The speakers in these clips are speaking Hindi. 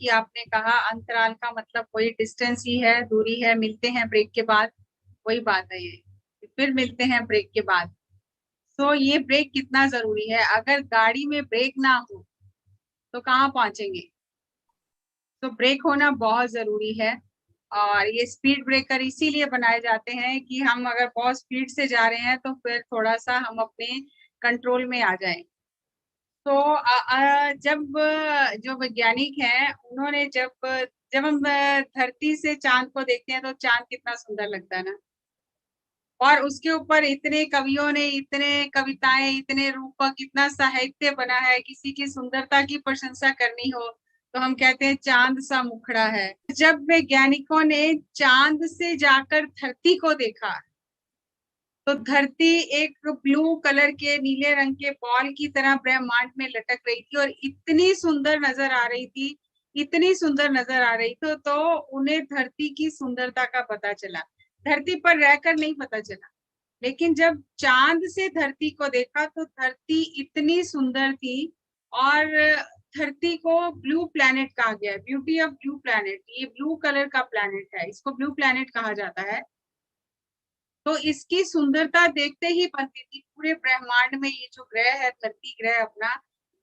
कि आपने कहा अंतराल का मतलब कोई डिस्टेंस ही है, दूरी है, मिलते हैं ब्रेक के बाद, वही बात है ये, फिर मिलते हैं ब्रेक के बाद। तो ये ब्रेक कितना जरूरी है, अगर गाड़ी में ब्रेक ना हो तो कहाँ पहुंचेंगे। तो ब्रेक होना बहुत जरूरी है। और ये स्पीड ब्रेकर इसीलिए बनाए जाते हैं कि हम अगर बहुत स्पीड से जा रहे हैं तो फिर थोड़ा सा हम अपने कंट्रोल में आ जाएं। तो जब जो वैज्ञानिक हैं उन्होंने जब जब हम धरती से चांद को देखते हैं तो चांद कितना सुंदर लगता है ना। और उसके ऊपर इतने कवियों ने इतने कविताएं, इतने रूपक, इतना साहित्य बना है। किसी की सुंदरता की प्रशंसा करनी हो तो हम कहते हैं चांद सा मुखड़ा है। जब वैज्ञानिकों ने चांद से जाकर धरती को देखा तो धरती एक ब्लू कलर के, नीले रंग के बॉल की तरह ब्रह्मांड में लटक रही थी और इतनी सुंदर नजर आ रही थी, इतनी सुंदर नजर आ रही थी। तो उन्हें धरती की सुंदरता का पता चला। धरती पर रहकर नहीं पता चला, लेकिन जब चांद से धरती को देखा तो धरती इतनी सुंदर थी। और धरती को ब्लू प्लैनेट कहा गया है, ब्यूटी ऑफ ब्लू प्लैनेट। ये ब्लू कलर का प्लैनेट है, इसको ब्लू प्लैनेट कहा जाता है। तो इसकी सुंदरता देखते ही बनती थी। पूरे ब्रह्मांड में ये जो ग्रह है, धरती ग्रह अपना,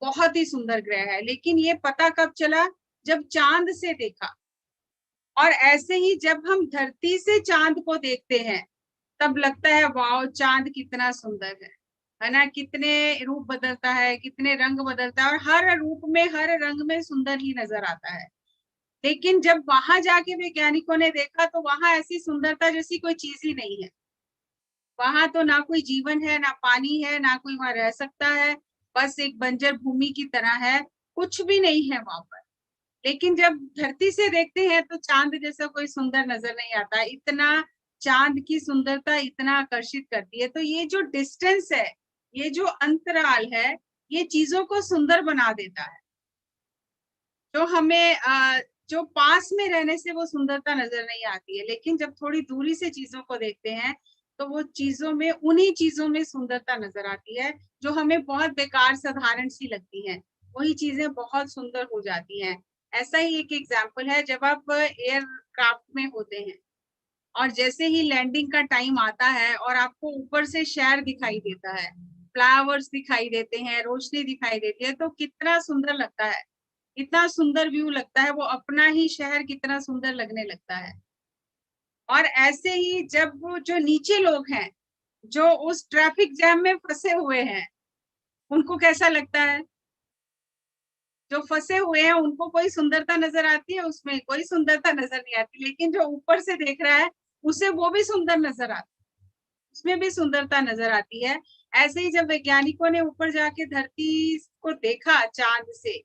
बहुत ही सुंदर ग्रह है। लेकिन ये पता कब चला, जब चांद से देखा। और ऐसे ही जब हम धरती से चांद को देखते हैं तब लगता है वाह, चांद कितना सुंदर है ना। कितने रूप बदलता है, कितने रंग बदलता है, और हर रूप में, हर रंग में सुंदर ही नजर आता है। लेकिन जब वहां जाके वैज्ञानिकों ने देखा तो वहां ऐसी सुंदरता जैसी कोई चीज ही नहीं है। वहां तो ना कोई जीवन है, ना पानी है, ना कोई वहां रह सकता है। बस एक बंजर भूमि की तरह है, कुछ भी नहीं है वहां पर। लेकिन जब धरती से देखते हैं तो चांद जैसा कोई सुंदर नजर नहीं आता। इतना चांद की सुंदरता इतना आकर्षित करती है। तो ये जो डिस्टेंस है, ये जो अंतराल है, ये चीजों को सुंदर बना देता है। जो हमें जो पास में रहने से वो सुंदरता नजर नहीं आती है, लेकिन जब थोड़ी दूरी से चीजों को देखते हैं तो वो चीजों में, उन्हीं चीजों में सुंदरता नजर आती है। जो हमें बहुत बेकार, साधारण सी लगती हैं, वही चीजें बहुत सुंदर हो जाती हैं। ऐसा ही एक एग्जाम्पल है, जब आप एयरक्राफ्ट में होते हैं और जैसे ही लैंडिंग का टाइम आता है और आपको ऊपर से शहर दिखाई देता है, फ्लावर्स दिखाई देते हैं, रोशनी दिखाई देती है, तो कितना सुंदर लगता है। इतना सुंदर व्यू लगता है, वो अपना ही शहर कितना सुंदर लगने लगता है। और ऐसे ही जब वो जो नीचे लोग हैं, जो उस ट्रैफिक जैम में फंसे हुए हैं, उनको कैसा लगता है। जो फंसे हुए हैं उनको कोई सुंदरता नजर आती है, उसमें कोई सुंदरता नजर नहीं आती। लेकिन जो ऊपर से देख रहा है उसे वो भी सुंदर नजर आता है, उसमें भी सुंदरता नजर आती है। ऐसे ही जब वैज्ञानिकों ने ऊपर जाके धरती को देखा चांद से,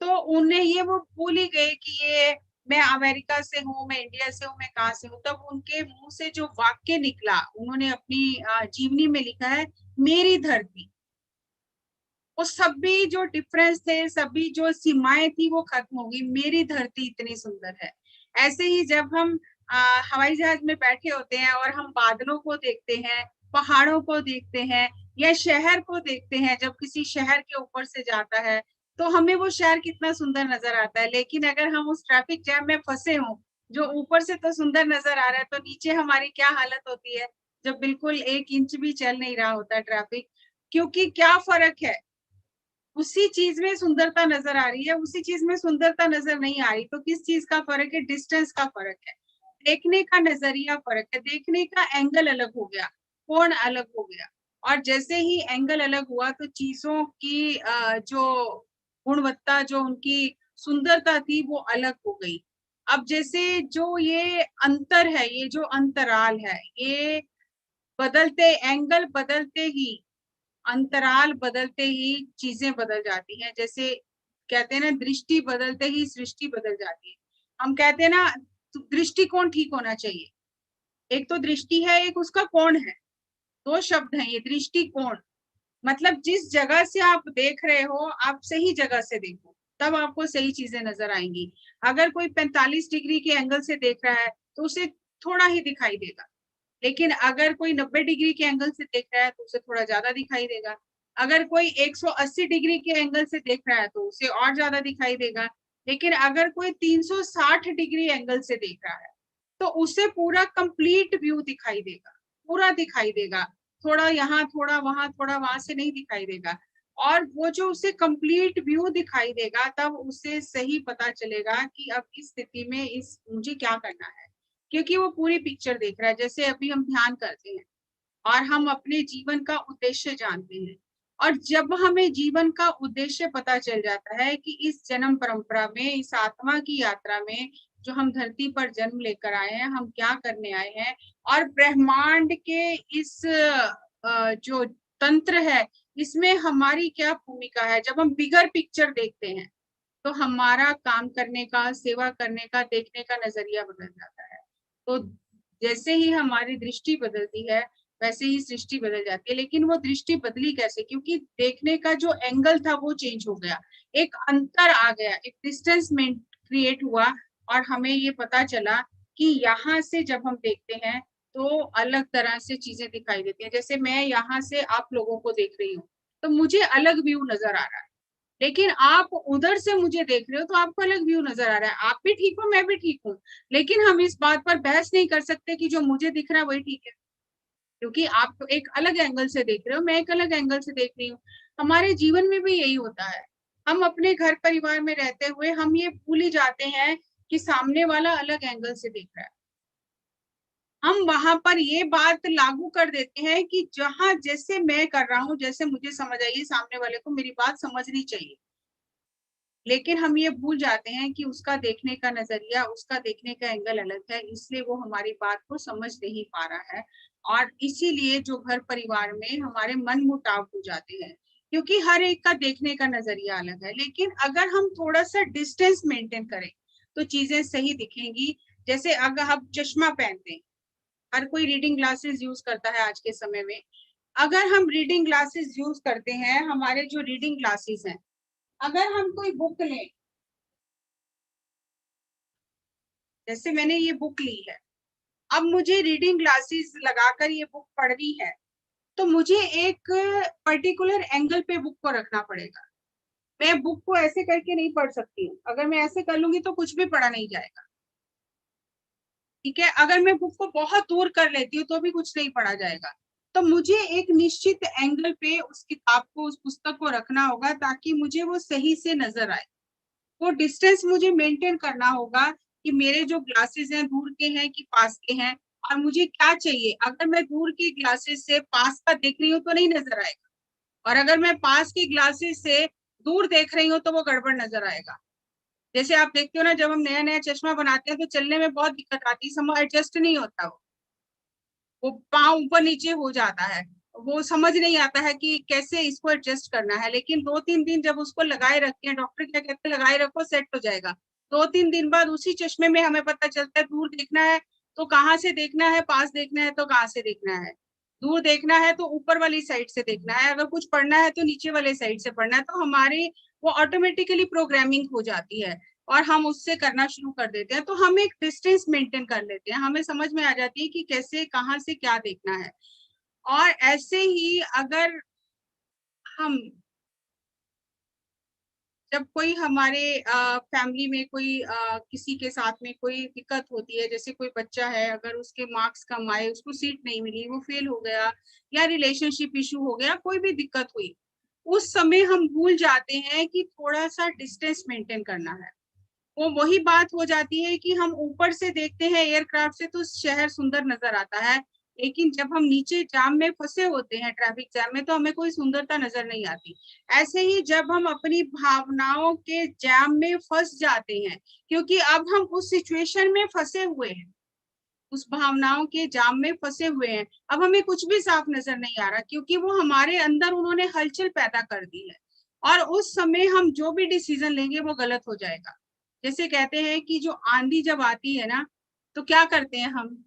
तो उन्हें ये वो भूल ही गए कि ये मैं अमेरिका से हूँ, मैं इंडिया से हूँ, मैं कहाँ से हूँ। तब उनके मुंह से जो वाक्य निकला, उन्होंने अपनी जीवनी में लिखा है, मेरी धरती। वो सभी जो डिफरेंस थे, सभी जो सीमाएं थी, वो खत्म हो गई। मेरी धरती इतनी सुंदर है। ऐसे ही जब हम हवाई जहाज में बैठे होते हैं और हम बादलों को देखते हैं, पहाड़ों को देखते हैं, या शहर को देखते हैं, जब किसी शहर के ऊपर से जाता है तो हमें वो शहर कितना सुंदर नजर आता है। लेकिन अगर हम उस ट्रैफिक जैम में फंसे हों, जो ऊपर से तो सुंदर नजर आ रहा है, तो नीचे हमारी क्या हालत होती है, जब बिल्कुल 1 इंच भी चल नहीं रहा होता ट्रैफिक। क्योंकि क्या फर्क है, उसी चीज में सुंदरता नजर आ रही है, उसी चीज में सुंदरता नजर नहीं आ रही। तो किस चीज का फर्क है, डिस्टेंस का फर्क है, देखने का नजरिया फर्क है, देखने का एंगल अलग हो गया, कोण अलग हो गया। और जैसे ही एंगल अलग हुआ तो चीजों की जो गुणवत्ता, जो उनकी सुंदरता थी, वो अलग हो गई। अब जैसे जो ये अंतर है, ये जो अंतराल है, ये बदलते, एंगल बदलते ही, अंतराल बदलते ही चीजें बदल जाती हैं। जैसे कहते हैं ना, दृष्टि बदलते ही सृष्टि बदल जाती है। हम कहते हैं ना, दृष्टिकोण ठीक होना चाहिए। एक तो दृष्टि है, एक उसका कोण है, दो शब्द हैं ये, दृष्टिकोण। मतलब जिस जगह से आप देख रहे हो, आप सही जगह से देखो, तब आपको सही चीजें नजर आएंगी। अगर कोई 45 डिग्री के एंगल से देख रहा है तो उसे थोड़ा ही दिखाई देगा। लेकिन अगर कोई 90 डिग्री के एंगल से देख रहा है तो उसे थोड़ा ज्यादा दिखाई देगा। अगर कोई 180 डिग्री के एंगल से देख रहा है तो उसे और ज्यादा दिखाई देगा। लेकिन अगर कोई 360 डिग्री एंगल से देख रहा है तो उसे पूरा कंप्लीट व्यू दिखाई देगा, पूरा दिखाई देगा, थोड़ा यहाँ थोड़ा वहां थोड़ा वहां से नहीं दिखाई देगा। और वो जो उसे कंप्लीट व्यू दिखाई देगा तब उसे सही पता चलेगा कि अब इस स्थिति में इस मुझे क्या करना है, क्योंकि वो पूरी पिक्चर देख रहा है। जैसे अभी हम ध्यान करते हैं और हम अपने जीवन का उद्देश्य जानते हैं, और जब हमें जीवन का उद्देश्य पता चल जाता है कि इस जन्म परंपरा में, इस आत्मा की यात्रा में जो हम धरती पर जन्म लेकर आए हैं, हम क्या करने आए हैं, और ब्रह्मांड के इस जो तंत्र है इसमें हमारी क्या भूमिका है, जब हम बिगर पिक्चर देखते हैं तो हमारा काम करने का, सेवा करने का, देखने का नजरिया बदल जाता है। तो जैसे ही हमारी दृष्टि बदलती है वैसे ही सृष्टि बदल जाती है। लेकिन वो दृष्टि बदली कैसे? क्योंकि देखने का जो एंगल था वो चेंज हो गया, एक अंतर आ गया, एक डिस्टेंस में क्रिएट हुआ, और हमें ये पता चला कि यहाँ से जब हम देखते हैं तो अलग तरह से चीजें दिखाई देती हैं। जैसे मैं यहाँ से आप लोगों को देख रही हूँ तो मुझे अलग व्यू नजर आ रहा है, लेकिन आप उधर से मुझे देख रहे हो तो आपको अलग व्यू नजर आ रहा है। आप भी ठीक हो, मैं भी ठीक हूँ, लेकिन हम इस बात पर बहस नहीं कर सकते कि जो मुझे दिख रहा है वही ठीक है, क्योंकि आप तो एक अलग एंगल से देख रहे हो, मैं एक अलग एंगल से देख रही हूँ। हमारे जीवन में भी यही होता है। हम अपने घर परिवार में रहते हुए हम ये भूल ही जाते हैं कि सामने वाला अलग एंगल से देख रहा है। हम वहां पर ये बात लागू कर देते हैं कि जहां जैसे मैं कर रहा हूँ, जैसे मुझे समझ आई, सामने वाले को मेरी बात समझनी चाहिए। लेकिन हम ये भूल जाते हैं कि उसका देखने का नजरिया, उसका देखने का एंगल अलग है, इसलिए वो हमारी बात को समझ नहीं पा रहा है। और इसीलिए जो घर परिवार में हमारे मन मुटाव हो जाते हैं, क्योंकि हर एक का देखने का नजरिया अलग है। लेकिन अगर हम थोड़ा सा डिस्टेंस मेंटेन करें तो चीजें सही दिखेंगी। जैसे अगर हम चश्मा पहनते हैं, हर कोई रीडिंग ग्लासेस यूज करता है आज के समय में। अगर हम रीडिंग ग्लासेस यूज करते हैं, हमारे जो रीडिंग ग्लासेस हैं, अगर हम कोई बुक लें, जैसे मैंने ये बुक ली है, अब मुझे रीडिंग ग्लासेस लगाकर ये बुक पढ़नी है, तो मुझे एक पर्टिकुलर एंगल पे बुक को रखना पड़ेगा। मैं बुक को ऐसे करके नहीं पढ़ सकती हूँ, अगर मैं ऐसे कर लूंगी तो कुछ भी पढ़ा नहीं जाएगा। ठीक है, अगर मैं बुक को बहुत दूर कर लेती हूँ तो भी कुछ नहीं पढ़ा जाएगा। तो मुझे एक निश्चित एंगल पे उस किताब को, उस पुस्तक को रखना होगा ताकि मुझे वो सही से नजर आए। वो डिस्टेंस मुझे मेंटेन करना होगा कि मेरे जो ग्लासेस हैं दूर के हैं कि पास के हैं, और मुझे क्या चाहिए। अगर मैं दूर के ग्लासेस से पास का देख रही हूँ तो नहीं नजर आएगा, और अगर मैं पास के ग्लासेस से दूर देख रही हूँ तो वो गड़बड़ नजर आएगा। जैसे आप देखते हो ना, जब हम नया नया चश्मा बनाते हैं तो चलने में बहुत दिक्कत आती है, समय एडजस्ट नहीं होता, वो पाँव ऊपर नीचे हो जाता है, वो समझ नहीं आता है कि कैसे इसको एडजस्ट करना है। लेकिन 2-3 दिन जब उसको लगाए रखते हैं, डॉक्टर क्या कहते हैं, लगाए रखो सेट हो जाएगा। 2-3 दिन बाद उसी चश्मे में हमें पता चलता है दूर देखना है तो कहाँ से देखना है, पास देखना है तो कहाँ से देखना है। दूर देखना है तो ऊपर वाली साइड से देखना है, अगर कुछ पढ़ना है तो नीचे वाले साइड से पढ़ना है। तो हमारे वो ऑटोमेटिकली प्रोग्रामिंग हो जाती है और हम उससे करना शुरू कर देते हैं। तो हम एक डिस्टेंस मेंटेन कर लेते हैं, हमें समझ में आ जाती है कि कैसे कहाँ से क्या देखना है। और ऐसे ही अगर हम, जब कोई हमारे फैमिली में कोई किसी के साथ में कोई दिक्कत होती है, जैसे कोई बच्चा है, अगर उसके मार्क्स कम आए, उसको सीट नहीं मिली, वो फेल हो गया, या रिलेशनशिप इशू हो गया, कोई भी दिक्कत हुई, उस समय हम भूल जाते हैं कि थोड़ा सा डिस्टेंस मेंटेन करना है। वो वही बात हो जाती है कि हम ऊपर से देखते हैं एयरक्राफ्ट से तो शहर सुंदर नजर आता है, लेकिन जब हम नीचे जाम में फंसे होते हैं, ट्रैफिक जाम में, तो हमें कोई सुंदरता नजर नहीं आती। ऐसे ही जब हम अपनी भावनाओं के जाम में फंस जाते हैं, क्योंकि अब हम उस सिचुएशन में फंसे हुए हैं, उस भावनाओं के जाम में फंसे हुए हैं, अब हमें कुछ भी साफ नजर नहीं आ रहा, क्योंकि वो हमारे अंदर उन्होंने हलचल पैदा कर दी है। और उस समय हम जो भी डिसीजन लेंगे वो गलत हो जाएगा। जैसे कहते हैं कि जो आंधी जब आती है ना, तो क्या करते हैं हम,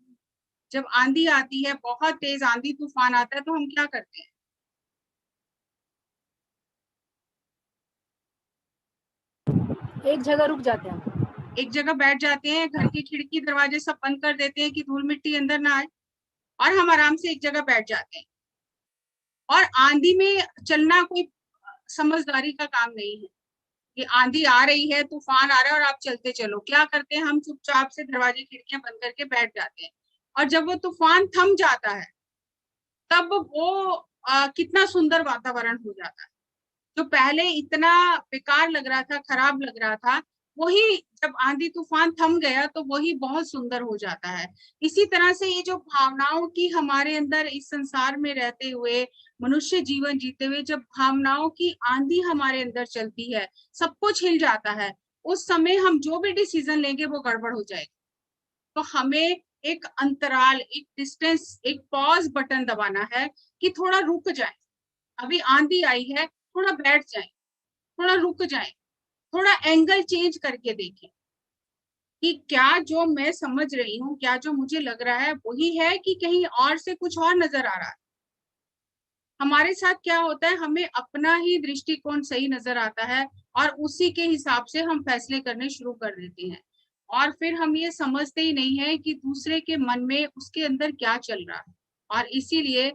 जब आंधी आती है, बहुत तेज आंधी तूफान आता है, तो हम क्या करते हैं? एक जगह रुक जाते हैं। एक जगह बैठ जाते हैं, घर की खिड़की दरवाजे सब बंद कर देते हैं कि धूल मिट्टी अंदर ना आए, और हम आराम से एक जगह बैठ जाते हैं। और आंधी में चलना कोई समझदारी का काम नहीं है। कि आंधी आ रही है, तूफान आ रहा है और आप चलते चलो, क्या करते हैं हम? चुपचाप से दरवाजे खिड़कियां बंद करके बैठ जाते हैं। और जब वो तूफान थम जाता है तब वो कितना सुंदर वातावरण हो जाता है। जो पहले इतना बेकार लग रहा था, खराब लग रहा था, वही जब आंधी तूफान थम गया तो वही बहुत सुंदर हो जाता है। इसी तरह से ये जो भावनाओं की हमारे अंदर इस संसार में रहते हुए, मनुष्य जीवन जीते हुए, जब भावनाओं की आंधी हमारे अंदर चलती है, सब कुछ हिल जाता है, उस समय हम जो भी डिसीजन लेंगे वो गड़बड़ हो जाएगा। तो हमें एक अंतराल, एक डिस्टेंस, एक पॉज बटन दबाना है कि थोड़ा रुक जाए। अभी आंधी आई है, थोड़ा बैठ जाए, थोड़ा रुक जाए, थोड़ा एंगल चेंज करके देखें कि क्या जो मैं समझ रही हूँ, क्या जो मुझे लग रहा है वही है कि कहीं और से कुछ और नजर आ रहा है। हमारे साथ क्या होता है, हमें अपना ही दृष्टिकोण सही नजर आता है और उसी के हिसाब से हम फैसले करने शुरू कर देते हैं। और फिर हम ये समझते ही नहीं है कि दूसरे के मन में, उसके अंदर क्या चल रहा है। और इसीलिए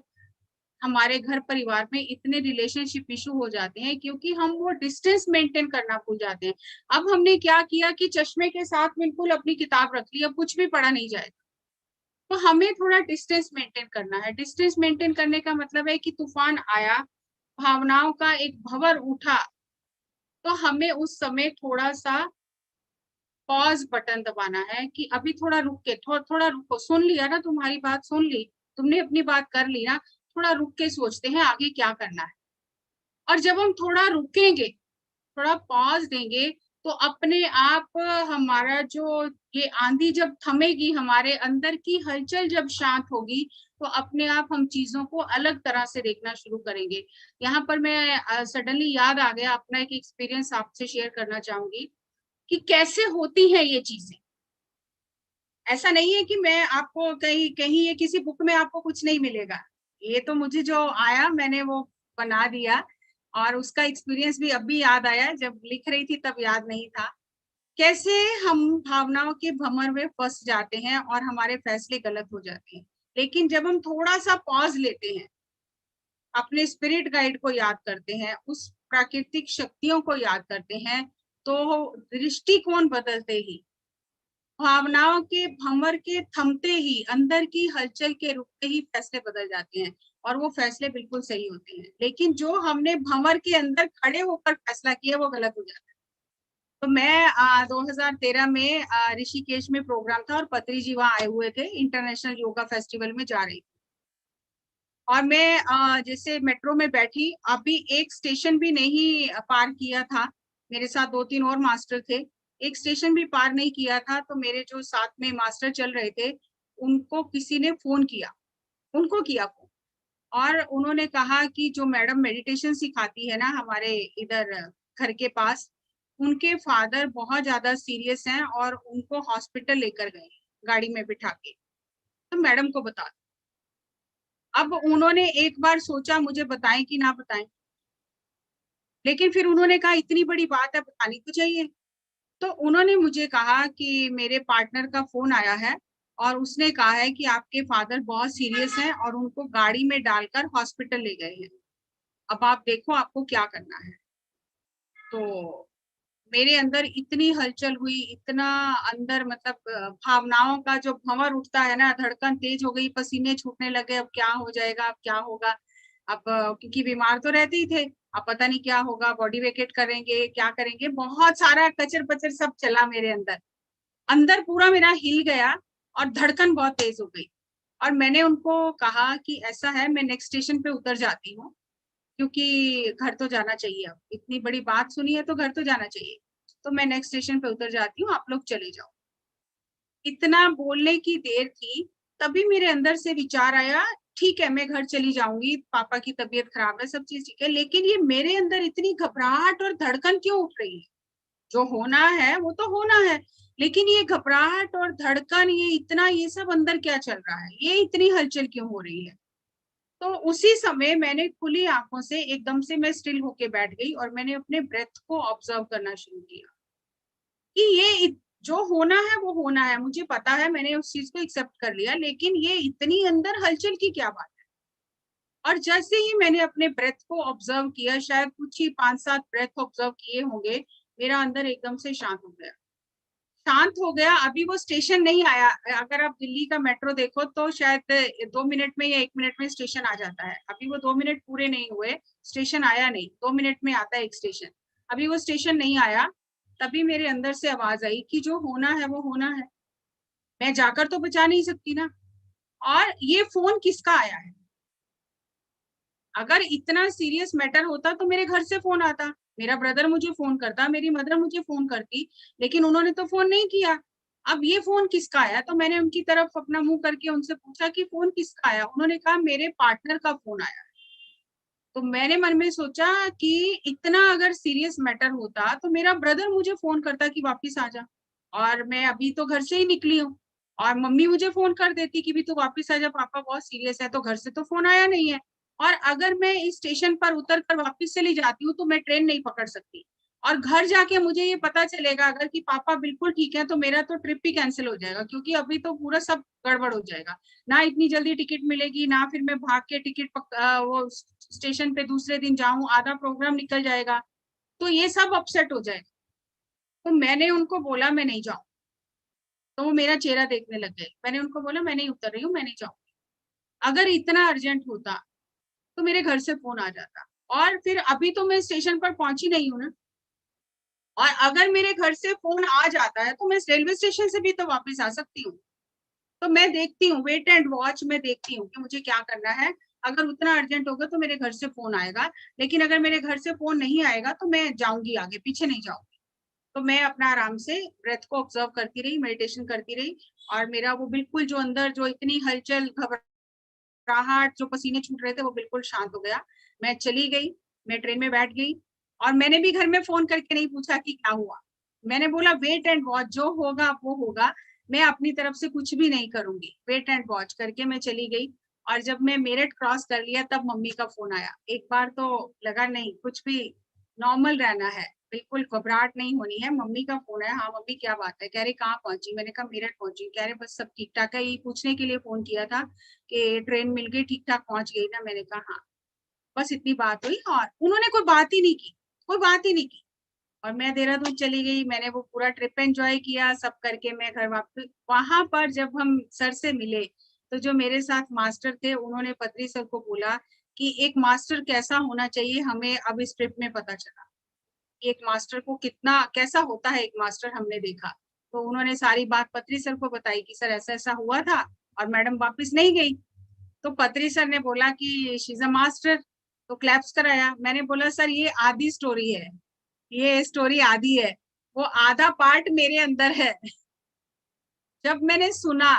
हमारे घर परिवार में इतने रिलेशनशिप इशू हो जाते हैं, क्योंकि हम वो डिस्टेंस मेंटेन करना भूल जाते हैं। अब हमने क्या किया कि चश्मे के साथ बिल्कुल अपनी किताब रख ली, अब कुछ भी पढ़ा नहीं जाएगा। तो हमें थोड़ा डिस्टेंस मेंटेन करना है। डिस्टेंस मेंटेन करने का मतलब है कि तूफान आया, भावनाओं का एक भंवर उठा, तो हमें उस समय थोड़ा सा पॉज बटन दबाना है कि अभी थोड़ा रुक के, थोड़ा रुको, सुन लिया ना, तुम्हारी बात सुन ली, तुमने अपनी बात कर ली ना, थोड़ा रुक के सोचते हैं आगे क्या करना है। और जब हम थोड़ा रुकेंगे, थोड़ा पॉज देंगे, तो अपने आप हमारा जो ये आंधी जब थमेगी, हमारे अंदर की हलचल जब शांत होगी, तो अपने आप हम चीजों को अलग तरह से देखना शुरू करेंगे। यहाँ पर मैं सडनली याद आ गया, अपना एक एक्सपीरियंस आपसे शेयर करना चाहूंगी कि कैसे होती है ये चीजें। ऐसा नहीं है कि मैं आपको कहीं कहीं ये किसी बुक में आपको कुछ नहीं मिलेगा। ये तो मुझे जो आया मैंने वो बना दिया, और उसका एक्सपीरियंस भी अभी याद आया, जब लिख रही थी तब याद नहीं था। कैसे हम भावनाओं के भंवर में फंस जाते हैं और हमारे फैसले गलत हो जाते हैं। लेकिन जब हम थोड़ा सा पॉज लेते हैं, अपने स्पिरिट गाइड को याद करते हैं, उस प्राकृतिक शक्तियों को याद करते हैं, तो दृष्टिकोण बदलते ही, भावनाओं के भंवर के थमते ही, अंदर की हलचल के रुकते ही फैसले बदल जाते हैं और वो फैसले बिल्कुल सही होते हैं। लेकिन जो हमने भंवर के अंदर खड़े होकर फैसला किया वो गलत हो जाता है। तो मैं 2013 में ऋषिकेश में प्रोग्राम था और पत्री जी वहां आए हुए थे, इंटरनेशनल योगा फेस्टिवल में जा रही थी। और मैं जैसे मेट्रो में बैठी, अभी एक स्टेशन भी नहीं पार किया था, मेरे साथ 2-3 और मास्टर थे, एक स्टेशन भी पार नहीं किया था, तो मेरे जो साथ में मास्टर चल रहे थे, उनको किसी ने फोन किया, उनको किया फोन। और उन्होंने कहा कि जो मैडम मेडिटेशन सिखाती है ना हमारे इधर घर के पास, उनके फादर बहुत ज्यादा सीरियस हैं और उनको हॉस्पिटल लेकर गए गाड़ी में बिठा के, तो मैडम को बता। अब उन्होंने एक बार सोचा मुझे बताएं कि ना बताएं, लेकिन फिर उन्होंने कहा इतनी बड़ी बात है, बतानी तो चाहिए। तो उन्होंने मुझे कहा कि मेरे पार्टनर का फोन आया है और उसने कहा है कि आपके फादर बहुत सीरियस हैं और उनको गाड़ी में डालकर हॉस्पिटल ले गए हैं, अब आप देखो आपको क्या करना है। तो मेरे अंदर इतनी हलचल हुई, इतना अंदर मतलब भावनाओं का जो भंवर उठता है ना, धड़कन तेज हो गई, पसीने छूटने लगे, अब क्या हो जाएगा, अब क्या होगा। अब क्योंकि बीमार तो रहते ही थे, अब पता नहीं क्या होगा, बॉडी वेकेट करेंगे, क्या करेंगे, बहुत सारा कचर पचर सब चला मेरे अंदर। अंदर पूरा मेरा हिल गया और धड़कन बहुत तेज हो गई। और मैंने उनको कहा कि ऐसा है, मैं नेक्स्ट स्टेशन पे उतर जाती हूँ, क्योंकि घर तो जाना चाहिए, अब इतनी बड़ी बात सुनी है तो घर तो जाना चाहिए। तो मैं नेक्स्ट स्टेशन पे उतर जाती हूँ, आप लोग चले जाओ। इतना बोलने की देर थी, तभी मेरे अंदर से विचार आया, ठीक है मैं घर चली जाऊंगी, पापा की तबीयत खराब है, सब चीज ठीक है, लेकिन ये मेरे अंदर इतनी घबराहट और धड़कन क्यों उठ रही है? जो होना है वो तो होना है, लेकिन ये घबराहट और धड़कन, ये इतना, ये सब अंदर क्या चल रहा है, ये इतनी हलचल क्यों हो रही है? तो उसी समय मैंने खुली आंखों से एकदम से मैं स्टिल होके बैठ गई और मैंने अपने ब्रेथ को ऑब्जर्व करना शुरू किया कि जो होना है वो होना है, मुझे पता है, मैंने उस चीज को एक्सेप्ट कर लिया, लेकिन ये इतनी अंदर हलचल की क्या बात है? और जैसे ही मैंने अपने ब्रेथ को ऑब्जर्व किया, शायद कुछ ही 5-7 ब्रेथ ऑब्जर्व किए होंगे, मेरा अंदर एकदम से शांत हो गया, शांत हो गया। अभी वो स्टेशन नहीं आया। अगर आप दिल्ली का मेट्रो देखो तो शायद 2 मिनट में या 1 मिनट में स्टेशन आ जाता है। अभी वो 2 मिनट पूरे नहीं हुए, स्टेशन आया नहीं। 2 मिनट में आता है एक स्टेशन, अभी वो स्टेशन नहीं आया। तभी मेरे अंदर से आवाज आई कि जो होना है वो होना है, मैं जाकर तो बचा नहीं सकती ना। और ये फोन किसका आया है? अगर इतना सीरियस मैटर होता तो मेरे घर से फोन आता, मेरा ब्रदर मुझे फोन करता, मेरी मदर मुझे फोन करती, लेकिन उन्होंने तो फोन नहीं किया। अब ये फोन किसका आया? तो मैंने उनकी तरफ अपना मुंह करके उनसे पूछा कि फोन किसका आया? उन्होंने कहा मेरे पार्टनर का फोन आया। तो मैंने मन में सोचा कि इतना अगर सीरियस मैटर होता तो मेरा ब्रदर मुझे फोन करता कि वापिस आ जा, और मैं अभी तो घर से ही निकली हूँ। और मम्मी मुझे फोन कर देती कि भी तू वापिस आ जा, पापा बहुत सीरियस है। तो घर से तो फोन आया नहीं है। और अगर मैं इस स्टेशन पर उतर कर वापिस चली जाती हूँ तो मैं ट्रेन नहीं पकड़ सकती, और घर जाके मुझे ये पता चलेगा अगर कि पापा बिल्कुल ठीक है तो मेरा तो ट्रिप ही कैंसिल हो जाएगा, क्योंकि अभी तो पूरा सब गड़बड़ हो जाएगा। ना इतनी जल्दी टिकट मिलेगी, ना फिर मैं भाग के टिकट वो स्टेशन पे दूसरे दिन जाऊं, आधा प्रोग्राम निकल जाएगा, तो ये सब अपसेट हो जाएगा। तो मैंने उनको बोला मैं नहीं जाऊं। तो वो मेरा चेहरा देखने लग गए। मैंने उनको बोला मैं नहीं उतर रही हूँ, मैं नहीं जाऊंगी। अगर इतना अर्जेंट होता तो मेरे घर से फोन आ जाता, और फिर अभी तो मैं स्टेशन पर पहुंची नहीं हूँ ना। और अगर मेरे घर से फोन आ जाता है तो मैं रेलवे स्टेशन से भी तो वापस आ सकती हूँ। तो मैं देखती हूँ, वेट एंड वॉच में देखती हूँ कि मुझे क्या करना है। अगर उतना अर्जेंट होगा तो मेरे घर से फोन आएगा, लेकिन अगर मेरे घर से फोन नहीं आएगा तो मैं जाऊंगी आगे, पीछे नहीं जाऊंगी। तो मैं अपना आराम से ब्रेथ को ऑब्जर्व करती रही, मेडिटेशन करती रही। और मेरा वो बिल्कुल जो अंदर जो इतनी हलचल, घबराहट, जो पसीने छूट रहे थे, वो बिल्कुल शांत हो गया। मैं चली गई, मैं ट्रेन में बैठ गई। और मैंने भी घर में फोन करके नहीं पूछा कि क्या हुआ। मैंने बोला वेट एंड वॉच, जो होगा वो होगा, मैं अपनी तरफ से कुछ भी नहीं करूंगी। वेट एंड वॉच करके मैं चली गई। और जब मैं मेरठ क्रॉस कर लिया तब मम्मी का फोन आया। एक बार तो लगा नहीं, कुछ भी नॉर्मल रहना है, बिल्कुल घबराहट नहीं होनी है। मम्मी का फोन है, हाँ मम्मी क्या बात है? कह रहे कहाँ पहुंची? मैंने कहा मेरठ पहुंची। कह रहे बस सब ठीक ठाक है, ये पूछने के लिए फोन किया था कि ट्रेन मिल गई, ठीक ठाक पहुंच गई ना? मैंने कहा हाँ। बस इतनी बात हुई, और उन्होंने कोई बात ही नहीं की, कोई बात ही नहीं की। और मैं देहरादून चली गई, मैंने वो पूरा ट्रिप एंजॉय किया, सब करके मैं घर वापस। वहां पर जब हम सर से मिले तो जो मेरे साथ मास्टर थे उन्होंने पत्री सर को बोला कि एक मास्टर कैसा होना चाहिए, हमें अब इस ट्रिप में पता चला। एक मास्टर को कितना कैसा होता है एक मास्टर, हमने देखा। तो उन्होंने सारी बात पत्री सर को बताई कि सर ऐसा ऐसा हुआ था, और मैडम वापस नहीं गई। तो पत्री सर ने बोला कि शी इज अ मास्टर, तो क्लैप्स कराया। मैंने बोला सर ये आधी स्टोरी है, ये स्टोरी आधी है, वो आधा पार्ट मेरे अंदर है। जब मैंने सुना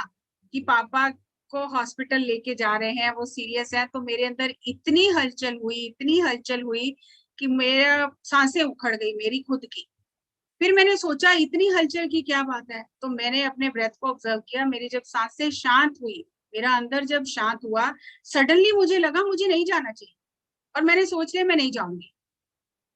कि पापा को हॉस्पिटल लेके जा रहे हैं, वो सीरियस है, तो मेरे अंदर इतनी हलचल हुई, इतनी हलचल हुई कि मेरा सांसें उखड़ गई मेरी खुद की। फिर मैंने सोचा इतनी हलचल की क्या बात है, तो मैंने अपने ब्रेथ को ऑब्जर्व किया। मेरी जब सांसें शांत हुई, मेरा अंदर जब शांत हुआ, सडनली मुझे लगा मुझे नहीं जाना चाहिए, और मैंने सोच लिया मैं नहीं जाऊंगी।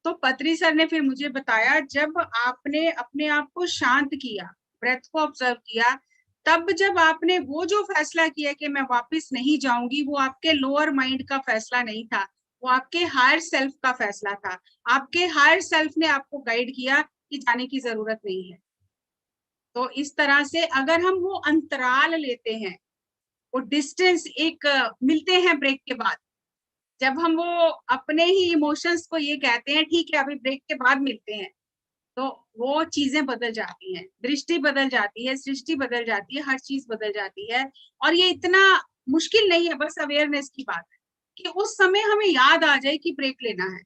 तो पत्री सर ने फिर मुझे बताया जब आपने अपने आप को शांत किया, ब्रेथ को ऑब्जर्व किया, तब जब आपने वो जो फैसला किया कि मैं वापस नहीं जाऊंगी, वो आपके लोअर माइंड का फैसला नहीं था, वो आपके हायर सेल्फ का फैसला था। आपके हायर सेल्फ ने आपको गाइड किया कि जाने की जरूरत नहीं है। तो इस तरह से अगर हम वो अंतराल लेते हैं, वो डिस्टेंस एक मिलते हैं ब्रेक के बाद, जब हम वो अपने ही इमोशंस को ये कहते हैं ठीक है अभी ब्रेक के बाद मिलते हैं, तो वो चीजें बदल जाती हैं, दृष्टि बदल जाती है, सृष्टि बदल जाती है, हर चीज बदल जाती है। और ये इतना मुश्किल नहीं है, बस अवेयरनेस की बात है कि उस समय हमें याद आ जाए कि ब्रेक लेना है।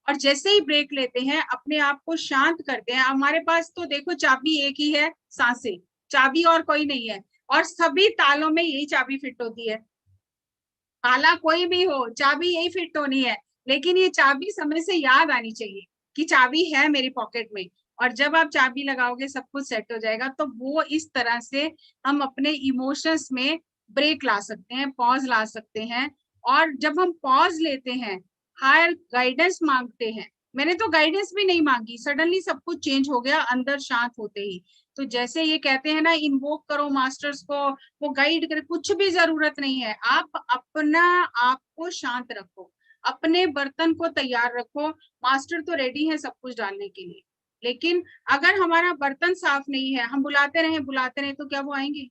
और जैसे ही ब्रेक लेते हैं, अपने आप को शांत करते हैं। हमारे पास तो देखो चाबी एक ही है, सांसें, चाबी और कोई नहीं है। और सभी तालों में यही चाबी फिट होती है, ताला कोई भी हो, चाबी यही फिट होनी है। लेकिन ये चाबी समय से याद आनी चाहिए कि चाबी है मेरी पॉकेट में। और जब आप चाबी लगाओगे सब कुछ सेट हो जाएगा। तो वो इस तरह से हम अपने इमोशंस में ब्रेक ला सकते हैं, पॉज ला सकते हैं। और जब हम पॉज लेते हैं, हायर गाइडेंस मांगते हैं, मैंने तो गाइडेंस भी नहीं मांगी, सडनली सब कुछ चेंज हो गया अंदर शांत होते ही। तो जैसे ये कहते हैं ना, इन्वोक करो मास्टर्स को, वो गाइड करे, कुछ भी जरूरत नहीं है। आप अपना आप को शांत रखो, अपने बर्तन को तैयार रखो। मास्टर तो रेडी है सब कुछ डालने के लिए, लेकिन अगर हमारा बर्तन साफ नहीं है, हम बुलाते रहे तो क्या वो आएंगे?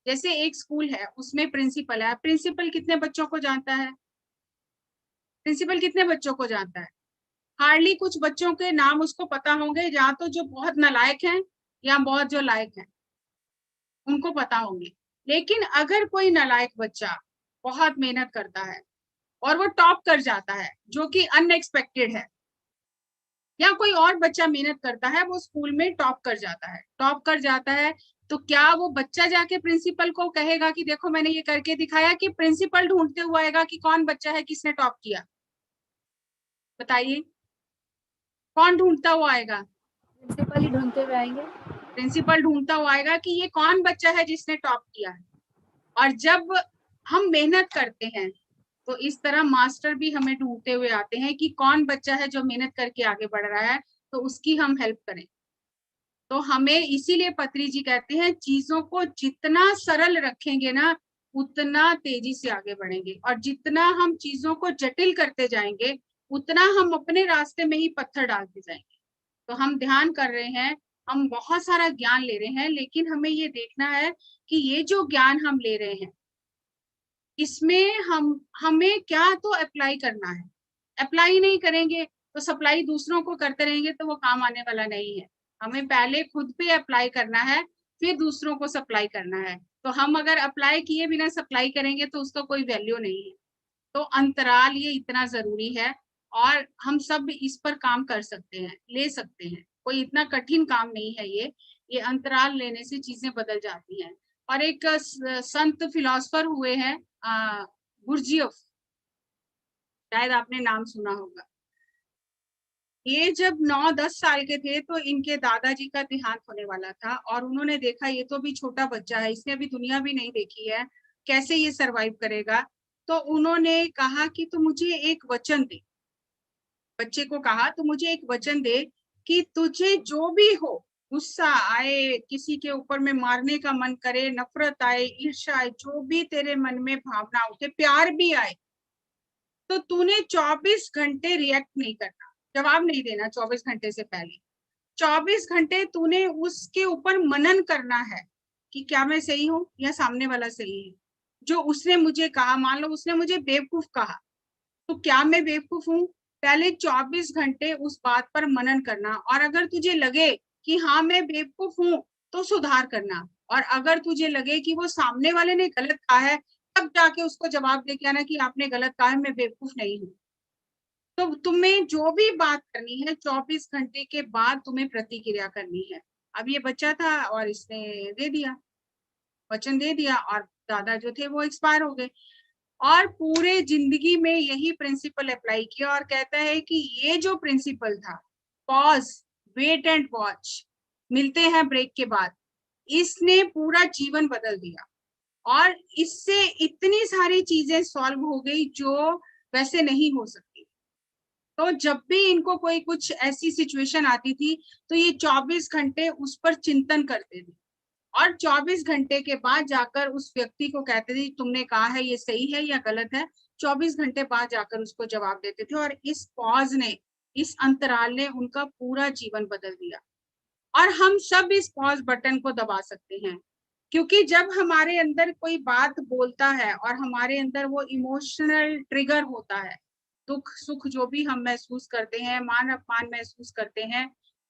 जैसे एक स्कूल है, उसमें प्रिंसिपल है, प्रिंसिपल कितने बच्चों को जानता है? प्रिंसिपल कितने बच्चों को जानता है? हार्डली कुछ बच्चों के नाम उसको पता होंगे, या तो जो बहुत नालायक हैं या बहुत जो लायक हैं उनको पता होंगे। लेकिन अगर कोई नालायक बच्चा बहुत मेहनत करता है और वो टॉप कर जाता है, जो कि अनएक्सपेक्टेड है, या कोई और बच्चा मेहनत करता है, वो स्कूल में टॉप कर जाता है, तो क्या वो बच्चा जाके प्रिंसिपल को कहेगा कि देखो मैंने ये करके दिखाया, कि प्रिंसिपल ढूंढते हुआ आएगा कि कौन बच्चा है किसने टॉप किया? बताइए, कौन ढूंढता हुआ आएगा? प्रिंसिपल ही ढूंढते हुए आएंगे। प्रिंसिपल ढूंढता हुआ आएगा कि ये कौन बच्चा है जिसने टॉप किया है। और जब हम मेहनत करते हैं तो इस तरह मास्टर भी हमें ढूंढते हुए आते हैं कि कौन बच्चा है जो मेहनत करके आगे बढ़ रहा है, तो उसकी हम हेल्प करें। तो हमें इसीलिए पत्री जी कहते हैं, चीजों को जितना सरल रखेंगे ना उतना तेजी से आगे बढ़ेंगे, और जितना हम चीजों को जटिल करते जाएंगे उतना हम अपने रास्ते में ही पत्थर डालते जाएंगे। तो हम ध्यान कर रहे हैं, हम बहुत सारा ज्ञान ले रहे हैं, लेकिन हमें ये देखना है कि ये जो ज्ञान हम ले रहे हैं इसमें हमें क्या तो अप्लाई करना है। अप्लाई नहीं करेंगे तो सप्लाई दूसरों को करते रहेंगे तो वो काम आने वाला नहीं है। हमें पहले खुद पे अप्लाई करना है, फिर दूसरों को सप्लाई करना है। तो हम अगर अप्लाई किए बिना सप्लाई करेंगे तो उसका कोई वैल्यू नहीं है। तो अंतराल ये इतना जरूरी है, और हम सब इस पर काम कर सकते हैं, ले सकते हैं, कोई इतना कठिन काम नहीं है ये अंतराल लेने से चीजें बदल जाती हैं। और एक संत फिलोसफर हुए हैं गुरजीएफ, शायद आपने नाम सुना होगा। ये जब 9-10 साल के थे तो इनके दादाजी का देहांत होने वाला था, और उन्होंने देखा ये तो भी छोटा बच्चा है, इसने अभी दुनिया भी नहीं देखी है, कैसे ये सरवाइव करेगा। तो उन्होंने कहा कि तू मुझे एक वचन दे, बच्चे को कहा तो मुझे एक वचन दे कि तुझे जो भी हो, गुस्सा आए, किसी के ऊपर में मारने का मन करे, नफरत आए, ईर्ष्या आए, जो भी तेरे मन में भावना उठे, प्यार भी आए, तो तूने 24 घंटे रिएक्ट नहीं करना, जवाब नहीं देना 24 घंटे से पहले। 24 घंटे तूने उसके ऊपर मनन करना है कि क्या मैं सही हूँ या सामने वाला सही है। जो उसने मुझे कहा, मान लो उसने मुझे बेवकूफ कहा, तो क्या मैं बेवकूफ हूँ? पहले 24 घंटे उस बात पर मनन करना, और अगर तुझे लगे कि हाँ मैं बेवकूफ हूँ तो सुधार करना, और अगर तुझे लगे कि वो सामने वाले ने गलत कहा है तब जाके उसको जवाब दे के आना कि आपने गलत कहा है, मैं बेवकूफ नहीं हूँ। तो तुम्हें जो भी बात करनी है 24 घंटे के बाद तुम्हें प्रतिक्रिया करनी है। अब ये बच्चा था और इसने दे दिया, वचन दे दिया, और दादा जो थे वो एक्सपायर हो गए। और पूरे जिंदगी में यही प्रिंसिपल अप्लाई किया, और कहता है कि ये जो प्रिंसिपल था, पॉज, वेट एंड वॉच, मिलते हैं ब्रेक के बाद, इसने पूरा जीवन बदल दिया। और इससे इतनी सारी चीजें सॉल्व हो गई जो वैसे नहीं हो सकती। तो जब भी इनको कोई कुछ ऐसी सिचुएशन आती थी तो ये 24 घंटे उस पर चिंतन करते थे, और 24 घंटे के बाद जाकर उस व्यक्ति को कहते थे तुमने कहा है ये सही है या गलत है। 24 घंटे बाद जाकर उसको जवाब देते थे, और इस पॉज ने, इस अंतराल ने उनका पूरा जीवन बदल दिया। और हम सब इस पॉज बटन को दबा सकते हैं, क्योंकि जब हमारे अंदर कोई बात बोलता है और हमारे अंदर वो इमोशनल ट्रिगर होता है, दुख सुख जो भी हम महसूस करते हैं, मान अपमान महसूस करते हैं,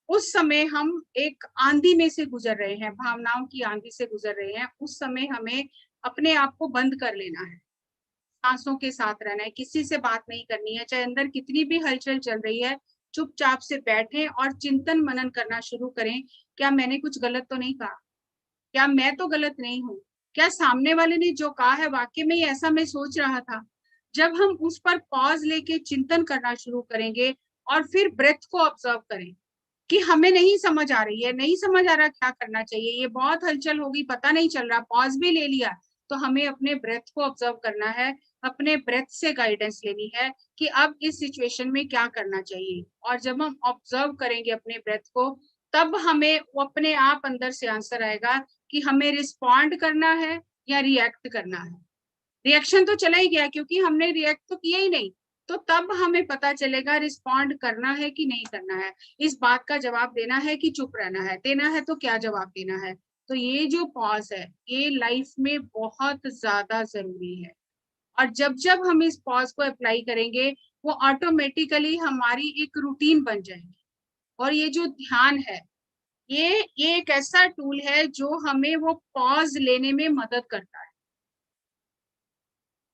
उस समय हम एक आंधी में से गुजर रहे हैं, भावनाओं की आंधी से गुजर रहे हैं। उस समय हमें अपने आप को बंद कर लेना है, सांसों के साथ रहना है, किसी से बात नहीं करनी है, चाहे अंदर कितनी भी हलचल चल रही है, चुपचाप से बैठें और चिंतन मनन करना शुरू करें। क्या मैंने कुछ गलत तो नहीं कहा? क्या मैं तो गलत नहीं हूँ? क्या सामने वाले ने जो कहा है वाकई में ऐसा मैं सोच रहा था? जब हम उस पर पॉज लेके चिंतन करना शुरू करेंगे, और फिर ब्रेथ को ऑब्जर्व करें कि हमें नहीं समझ आ रही है, नहीं समझ आ रहा क्या करना चाहिए, ये बहुत हलचल होगी, पता नहीं चल रहा, पॉज भी ले लिया, तो हमें अपने ब्रेथ को ऑब्जर्व करना है, अपने ब्रेथ से गाइडेंस लेनी है कि अब इस सिचुएशन में क्या करना चाहिए। और जब हम ऑब्जर्व करेंगे अपने ब्रेथ को, तब हमें वो अपने आप अंदर से आंसर आएगा कि हमें रिस्पॉन्ड करना है या रिएक्ट करना है। रिएक्शन तो चला ही गया, क्योंकि हमने रिएक्ट तो किया ही नहीं, तो तब हमें पता चलेगा रिस्पॉन्ड करना है कि नहीं करना है, इस बात का जवाब देना है कि चुप रहना है, देना है तो क्या जवाब देना है। तो ये जो पॉज है ये लाइफ में बहुत ज्यादा जरूरी है, और जब जब हम इस पॉज को अप्लाई करेंगे वो ऑटोमेटिकली हमारी एक रूटीन बन जाएगी। और ये जो ध्यान है ये एक ऐसा टूल है जो हमें वो पॉज लेने में मदद करता है,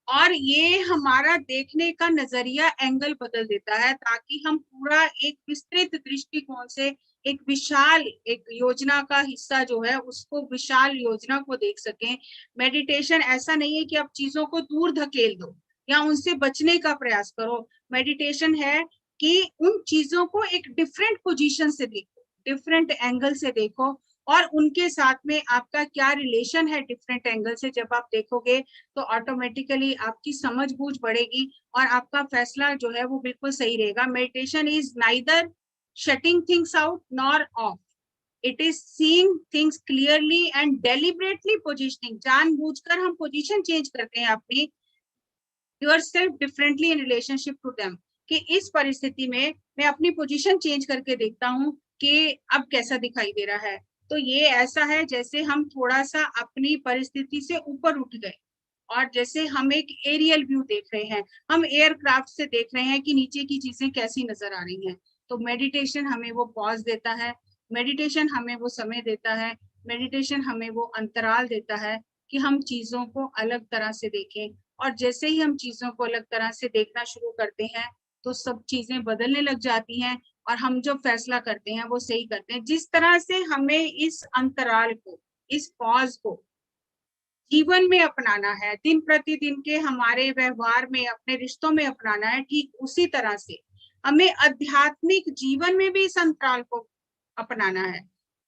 और ये हमारा देखने का नजरिया एंगल बदल देता है, ताकि हम पूरा एक विस्तृत दृष्टिकोण से एक विशाल एक योजना का हिस्सा जो है उसको विशाल योजना को देख सकें। मेडिटेशन ऐसा नहीं है कि आप चीजों को दूर धकेल दो या उनसे बचने का प्रयास करो। मेडिटेशन है कि उन चीजों को एक डिफरेंट पोजीशन से देखो, डिफरेंट एंगल से देखो, और उनके साथ में आपका क्या रिलेशन है डिफरेंट एंगल से जब आप देखोगे तो ऑटोमेटिकली आपकी समझ बूझ बढ़ेगी और आपका फैसला जो है वो बिल्कुल सही रहेगा। Meditation is neither shutting things out nor off, it is seeing things clearly and deliberately positioning. जानबूझकर हम पोजीशन चेंज करते हैं अपनी yourself differently in relationship to them, कि इस परिस्थिति में मैं अपनी पोजीशन चेंज करके देखता हूँ कि अब कैसा दिखाई दे रहा है। तो ये ऐसा है जैसे हम थोड़ा सा अपनी परिस्थिति से ऊपर उठ गए, और जैसे हम एक एरियल व्यू देख रहे हैं, हम एयरक्राफ्ट से देख रहे हैं कि नीचे की चीजें कैसी नजर आ रही हैं। तो मेडिटेशन हमें वो पॉज देता है, मेडिटेशन हमें वो समय देता है, मेडिटेशन हमें वो अंतराल देता है कि हम चीजों को अलग तरह से देखें। और जैसे ही हम चीजों को अलग तरह से देखना शुरू करते हैं तो सब चीजें बदलने लग जाती हैं, और हम जो फैसला करते हैं वो सही करते हैं। जिस तरह से हमें इस अंतराल को, इस पॉज को जीवन में अपनाना है, दिन प्रतिदिन के हमारे व्यवहार में, अपने रिश्तों में अपनाना है, ठीक उसी तरह से हमें आध्यात्मिक जीवन में भी इस अंतराल को अपनाना है।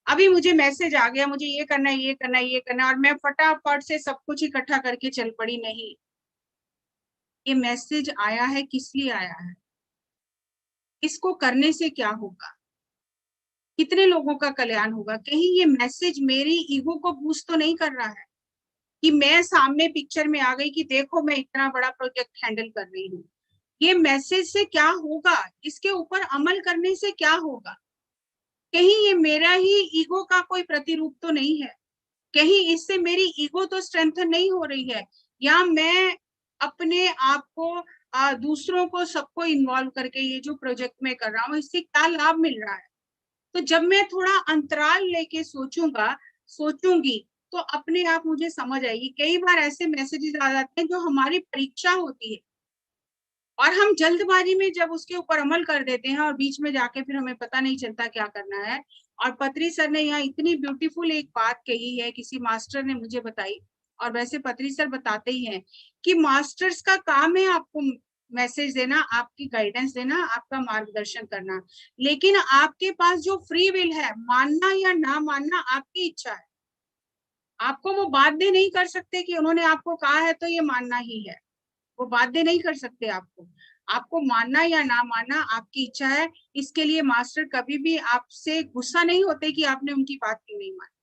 अभी मुझे मैसेज आ गया, मुझे ये करना है, ये करना है, ये करना है, और मैं फटाफट से सब कुछ इकट्ठा करके चल पड़ी, नहीं। ये मैसेज आया है किस लिए आया है, इसको करने से क्या होगा, कितने लोगों का कल्याण होगा। कहीं ये मैसेज मेरी ईगो को बूस्ट तो नहीं कर रहा है कि मैं सामने पिक्चर में आ गई कि देखो मैं इतना बड़ा प्रोजेक्ट हैंडल कर रही हूँ। ये मैसेज से क्या होगा, इसके ऊपर अमल करने से क्या होगा। कहीं ये मेरा ही ईगो का कोई प्रतिरूप तो नहीं है, कहीं इससे मेरी ईगो तो स्ट्रेंथन नहीं हो रही है, या मैं अपने आप को दूसरों को सबको इन्वॉल्व करके ये जो प्रोजेक्ट में कर रहा हूँ इससे क्या लाभ मिल रहा है। तो जब मैं थोड़ा अंतराल लेके सोचूंगा, सोचूंगी, तो अपने आप मुझे समझ आएगी। कई बार ऐसे मैसेजेस आ जाते हैं जो हमारी परीक्षा होती है, और हम जल्दबाजी में जब उसके ऊपर अमल कर देते हैं और बीच में जाके फिर हमें पता नहीं चलता क्या करना है। और पत्री सर ने यहाँ इतनी ब्यूटीफुल एक बात कही है, किसी मास्टर ने मुझे बताई, और वैसे पत्री सर बताते ही हैं कि मास्टर्स का काम है आपको मैसेज देना, आपकी गाइडेंस देना, आपका मार्गदर्शन करना, लेकिन आपके पास जो फ्री विल है, मानना या ना मानना आपकी इच्छा है। आपको वो बाध्य नहीं कर सकते कि उन्होंने आपको कहा है तो ये मानना ही है, वो बाध्य नहीं कर सकते आपको। आपको मानना या ना मानना आपकी इच्छा है। इसके लिए मास्टर कभी भी आपसे गुस्सा नहीं होते कि आपने उनकी बात क्यों नहीं मानी,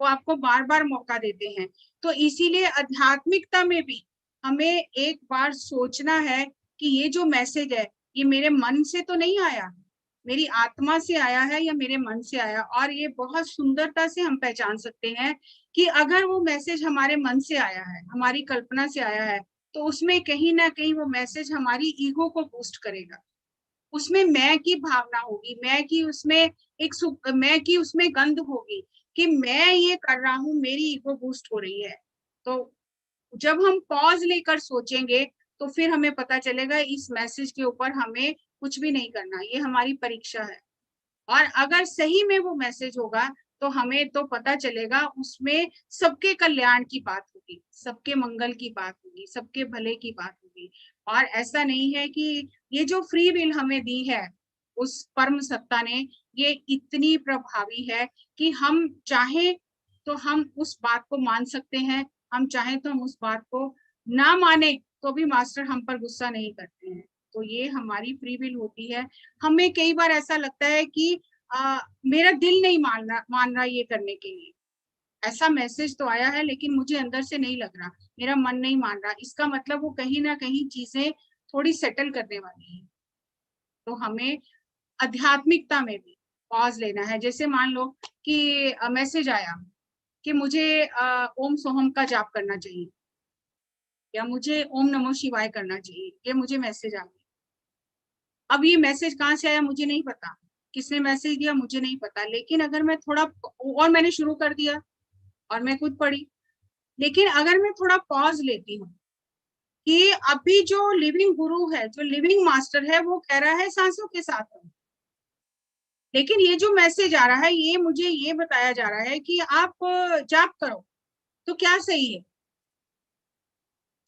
वो आपको बार बार मौका देते हैं। तो इसीलिए आध्यात्मिकता में भी हमें एक बार सोचना है कि ये जो मैसेज है ये मेरे मन से तो नहीं आया, मेरी आत्मा से आया है या मेरे मन से आया। और ये बहुत सुंदरता से हम पहचान सकते हैं कि अगर वो मैसेज हमारे मन से आया है, हमारी कल्पना से आया है, तो उसमें कहीं ना कहीं वो मैसेज हमारी ईगो को बूस्ट करेगा। उसमें मैं की भावना होगी, मैं की उसमें गंध होगी कि मैं ये कर रहा हूँ, मेरी ईगो बूस्ट हो रही है। तो जब हम पॉज लेकर सोचेंगे तो फिर हमें पता चलेगा इस मैसेज के ऊपर हमें कुछ भी नहीं करना, ये हमारी परीक्षा है। और अगर सही में वो मैसेज होगा तो हमें तो पता चलेगा उसमें सबके कल्याण की बात होगी, सबके मंगल की बात होगी, सबके भले की बात होगी। और ऐसा नहीं है कि ये जो फ्री विल हमें दी है उस परम सत्ता ने, ये इतनी प्रभावी है कि हम चाहे तो हम उस बात को मान सकते हैं, हम चाहे तो हम उस बात को ना माने तो भी मास्टर हम पर गुस्सा नहीं करते हैं। तो ये हमारी फ्री विल होती है। हमें कई बार ऐसा लगता है कि मेरा दिल नहीं मान रहा ये करने के लिए, ऐसा मैसेज तो आया है लेकिन मुझे अंदर से नहीं लग रहा, मेरा मन नहीं मान रहा। इसका मतलब वो कहीं ना कहीं चीजें थोड़ी सेटल करने वाली है। तो हमें आध्यात्मिकता में भी पॉज लेना है। जैसे मान लो कि मैसेज आया कि मुझे ओम सोहम का जाप करना चाहिए या मुझे ओम नमो शिवाय करना चाहिए, ये मुझे मैसेज आ गया। अब ये मैसेज कहाँ से आया मुझे नहीं पता, किसने मैसेज दिया मुझे नहीं पता, लेकिन अगर मैं थोड़ा और मैंने शुरू कर दिया और मैं खुद पढ़ी, लेकिन अगर मैं थोड़ा पॉज लेती हूँ कि अभी जो लिविंग गुरु है, जो लिविंग मास्टर है, वो कह रहा है सांसों के साथ रहो, लेकिन ये जो मैसेज आ रहा है ये मुझे ये बताया जा रहा है कि आप जाप करो, तो क्या सही है?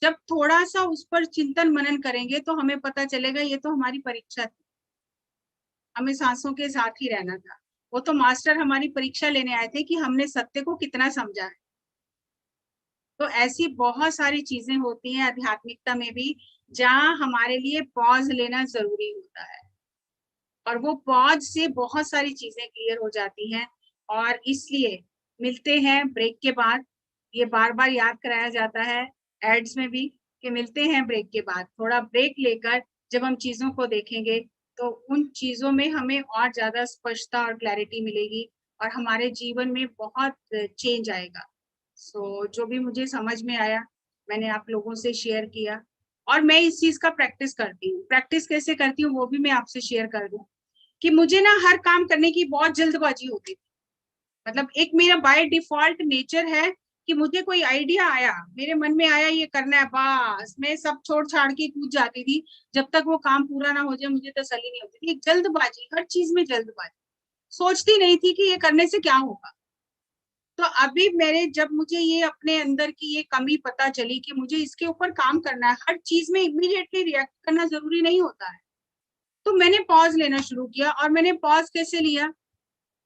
जब थोड़ा सा उस पर चिंतन मनन करेंगे तो हमें पता चलेगा ये तो हमारी परीक्षा थी, हमें सांसों के साथ ही रहना था। वो तो मास्टर हमारी परीक्षा लेने आए थे कि हमने सत्य को कितना समझा है। तो ऐसी बहुत सारी चीजें होती हैं आध्यात्मिकता में भी, जहाँ हमारे लिए पॉज लेना जरूरी होता है, और वो पॉज से बहुत सारी चीजें क्लियर हो जाती हैं। और इसलिए मिलते हैं ब्रेक के बाद, ये बार बार याद कराया जाता है एड्स में भी कि मिलते हैं ब्रेक के बाद। थोड़ा ब्रेक लेकर जब हम चीजों को देखेंगे तो उन चीजों में हमें और ज्यादा स्पष्टता और क्लैरिटी मिलेगी और हमारे जीवन में बहुत चेंज आएगा। सो जो भी मुझे समझ में आया मैंने आप लोगों से शेयर किया, और मैं इस चीज का प्रैक्टिस करती हूँ। प्रैक्टिस कैसे करती हूँ वो भी मैं आपसे शेयर कर दूं कि मुझे ना हर काम करने की बहुत जल्दबाजी होती थी। मतलब एक मेरा बाय डिफॉल्ट नेचर है कि मुझे कोई आइडिया आया, मेरे मन में आया ये करना है, बस मैं सब छोड़ छाड़ के कूद जाती थी। जब तक वो काम पूरा ना हो जाए मुझे तसल्ली नहीं होती थी। एक जल्दबाजी, हर चीज में जल्दबाजी, सोचती नहीं थी कि ये करने से क्या होगा। तो अभी मेरे जब मुझे ये अपने अंदर की ये कमी पता चली कि मुझे इसके ऊपर काम करना है, हर चीज में इमीडिएटली रिएक्ट करना जरूरी नहीं होता है, तो मैंने पॉज लेना शुरू किया। और मैंने पॉज कैसे लिया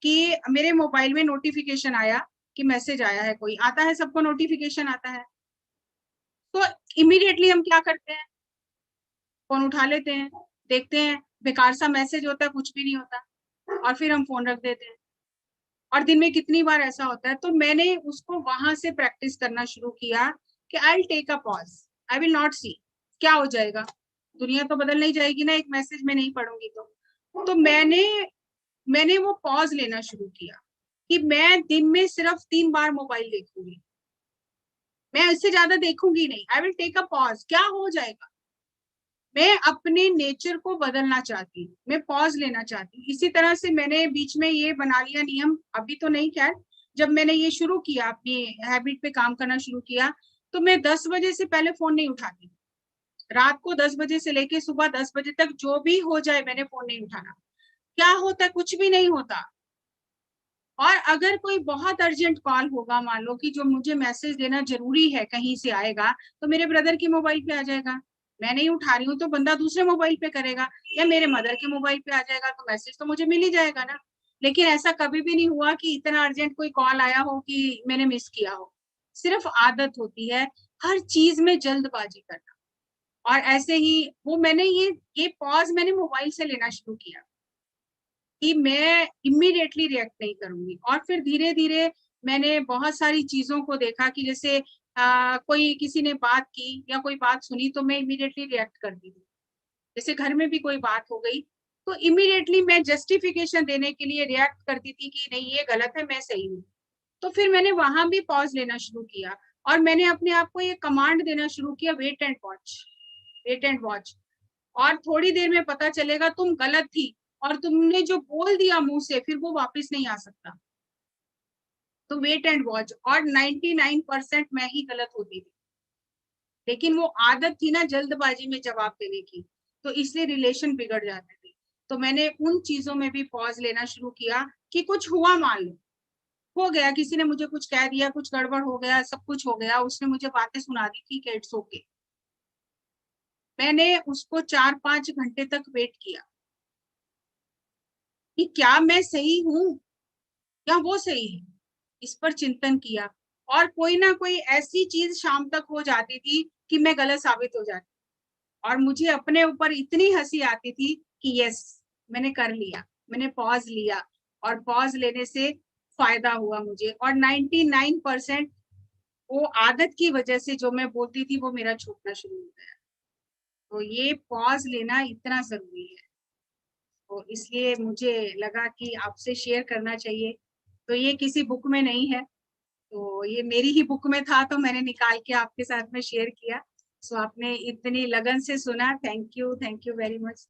कि मेरे मोबाइल में नोटिफिकेशन आया कि मैसेज आया है, कोई आता है, सबको नोटिफिकेशन आता है, तो इमीडिएटली हम क्या करते हैं, फोन उठा लेते हैं, देखते हैं, बेकार सा मैसेज होता है, कुछ भी नहीं होता, और फिर हम फोन रख देते हैं। और दिन में कितनी बार ऐसा होता है। तो मैंने उसको वहां से प्रैक्टिस करना शुरू किया कि I will take a pause, I will not see, क्या हो जाएगा, दुनिया तो बदल नहीं जाएगी ना एक मैसेज में नहीं पढ़ूंगी तो मैंने वो पॉज लेना शुरू किया कि मैं दिन में सिर्फ 3 बार मोबाइल देखूंगी, मैं इससे ज्यादा देखूंगी नहीं। I will take a pause, क्या हो जाएगा। मैं अपने नेचर को बदलना चाहती हूँ, मैं पॉज लेना चाहती हूँ। इसी तरह से मैंने बीच में ये बना लिया नियम, अभी तो नहीं, खैर जब मैंने ये शुरू किया, अपनी हैबिट पे काम करना शुरू किया, तो मैं 10 बजे से पहले फोन नहीं उठाती। रात को 10 बजे से लेके सुबह 10 बजे तक जो भी हो जाए मैंने फोन नहीं उठाना। क्या होता है, कुछ भी नहीं होता। और अगर कोई बहुत अर्जेंट कॉल होगा, मान लो कि जो मुझे मैसेज देना जरूरी है कहीं से आएगा, तो मेरे ब्रदर के मोबाइल पे आ जाएगा, मैं नहीं उठा रही हूँ तो बंदा दूसरे मोबाइल पे करेगा, या मेरे मदर के मोबाइल पे आ जाएगा, तो मैसेज तो मुझे मिल ही जाएगा ना। लेकिन ऐसा कभी भी नहीं हुआ कि इतना अर्जेंट कोई कॉल आया हो कि मैंने मिस किया हो। सिर्फ आदत होती है हर चीज में जल्दबाजी करना। और ऐसे ही वो मैंने ये पॉज मैंने मोबाइल से लेना शुरू किया कि मैं इमीडिएटली रिएक्ट नहीं करूंगी। और फिर धीरे धीरे मैंने बहुत सारी चीजों को देखा कि जैसे कोई किसी ने बात की या कोई बात सुनी तो मैं इमीडिएटली रिएक्ट करती थी। जैसे घर में भी कोई बात हो गई तो इमीडिएटली मैं जस्टिफिकेशन देने के लिए रिएक्ट करती थी कि नहीं ये गलत है, मैं सही हूँ। तो फिर मैंने वहां भी पॉज लेना शुरू किया और मैंने अपने आप को ये कमांड देना शुरू किया, wait and watch, wait and watch. और थोड़ी देर में पता चलेगा तुम गलत थी, और तुमने जो बोल दिया मुंह से फिर वो वापस नहीं आ सकता। तो वेट एंड वॉच। और 99% मैं ही गलत होती थी, लेकिन वो आदत थी ना जल्दबाजी में जवाब देने की, तो इसलिए रिलेशन बिगड़ जाते थे। तो मैंने उन चीजों में भी पॉज लेना शुरू किया कि कुछ हुआ, मान लो हो गया, किसी ने मुझे कुछ कह दिया, कुछ गड़बड़ हो गया, सब कुछ हो गया, उसने मुझे बातें सुना दी, ठीक है, इट्स ओके। मैंने उसको 4-5 घंटे तक वेट किया कि क्या मैं सही हूँ या वो सही है, इस पर चिंतन किया। और कोई ना कोई ऐसी चीज शाम तक हो जाती थी कि मैं गलत साबित हो जाती, और मुझे अपने ऊपर इतनी हंसी आती थी कि यस, मैंने कर लिया, मैंने पॉज लिया। और पॉज लेने से फायदा हुआ मुझे, और 99% वो आदत की वजह से जो मैं बोलती थी वो मेरा छूटना शुरू हो गया। तो ये पॉज लेना इतना जरूरी है, तो इसलिए मुझे लगा कि आपसे शेयर करना चाहिए। तो ये किसी बुक में नहीं है, तो ये मेरी ही बुक में था, तो मैंने निकाल के आपके साथ में शेयर किया। सो आपने इतनी लगन से सुना, थैंक यू वेरी मच।